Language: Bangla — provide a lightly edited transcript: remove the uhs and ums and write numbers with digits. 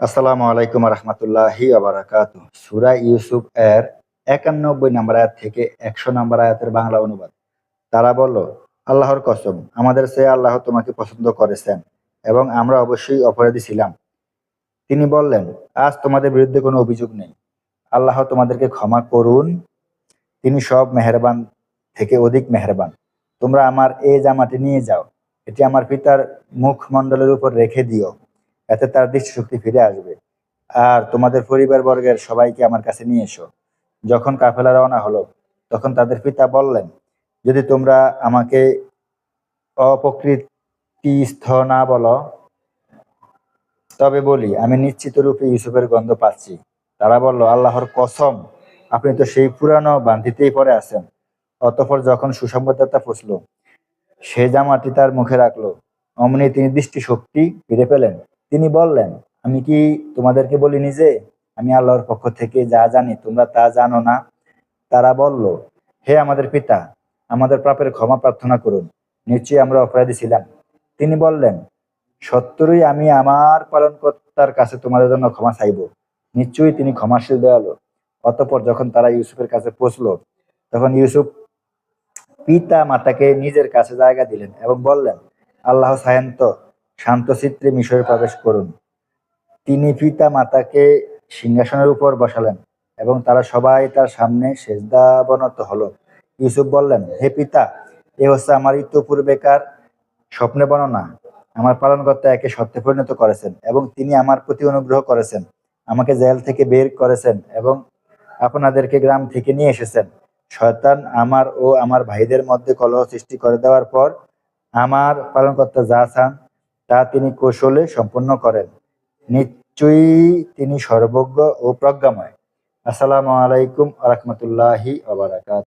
আসসালামু আলাইকুম রহমতুল্লাহি আবরাকাতু। সূরা ইউসুফ এর ৯১ নম্বর আয়াত থেকে ১০০ নম্বর আয়াতের বাংলা অনুবাদ। তারা বলল, আল্লাহর কসম, আমাদের চেয়ে আল্লাহ তোমাকে পছন্দ করেছেন এবং আমরা অবশ্যই অপরাধী ছিলাম। তিনি বললেন, আজ তোমাদের বিরুদ্ধে কোনো অভিযোগ নেই। আল্লাহ তোমাদেরকে ক্ষমা করুন, তিনি সব মেহেরবান থেকে অধিক মেহেরবান। তোমরা আমার এই জামাটি নিয়ে যাও, এটি আমার পিতার মুখমণ্ডলের উপর রেখে দিও, এতে তার দৃষ্টিশক্তি ফিরে আসবে। আর তোমাদের পরিবারবর্গের সবাইকে আমার কাছে নিয়ে এসো। যখন কাফেলা রওনা হলো, তখন তাদের পিতা বললেন, যদি তোমরা আমাকে অপকৃতিস্থ না বলো, তবে বলি, আমি নিশ্চিত রূপে ইউসুফের গন্ধ পাচ্ছি। তারা বলল, আল্লাহর কসম, আপনি তো সেই পুরানো বান্ধিতেই পড়ে আছেন। অতঃপর যখন সুসংবাদদাতা পৌঁছল, সে জামাটি তার মুখে রাখলো। অমনি তিনি দৃষ্টিশক্তি ফিরে পেলেন। তিনি বললেন, আমি কি তোমাদেরকে বলিনি যে আমি আল্লাহর পক্ষ থেকে যা জানি তোমরা তা জানো না? তারা বলল, হে আমাদের পিতা, আমাদের পাপের ক্ষমা প্রার্থনা করুন, নিশ্চয়ই আমরা অপরাধী ছিলাম। তিনি বললেন, সত্তরই আমি আমার পালনকর্তার কাছে তোমাদের জন্য ক্ষমা চাইব, নিশ্চয়ই তিনি ক্ষমাশীল দয়ালু। অতঃপর যখন তারা ইউসুফের কাছে পৌঁছলো, তখন ইউসুফ পিতা মাতাকে নিজের কাছে জায়গা দিলেন এবং বললেন, আল্লাহ সায়ন্ত শান্তচিত্তে মিশরে প্রবেশ করুন। তিনি পিতা মাতাকে সিংহাসনের উপর বসালেন এবং তারা সবাই তার সামনে সেজদাবনত হলো। ইউসুফ বললেন, হে পিতা, এ হচ্ছে আমার ইতপূর্বেকার স্বপ্নে বর্ণনা। আমার পালনকর্তা একে সত্যে পরিণত করেছেন এবং তিনি আমার প্রতি অনুগ্রহ করেছেন, আমাকে জেল থেকে বের করেছেন এবং আপনাদেরকে গ্রাম থেকে নিয়ে এসেছেন। শয়তান আমার ও আমার ভাইদের মধ্যে কলহ সৃষ্টি করে দেওয়ার পর আমার পালনকর্তা যা চান তা তিনি কৌশলে সম্পন্ন করেন। নিশ্চয়ই তিনি সর্বজ্ঞ ও প্রজ্ঞাময়। আসসালামু আলাইকুম আ রহমতুল্লাহি আ বারাকাতুহু।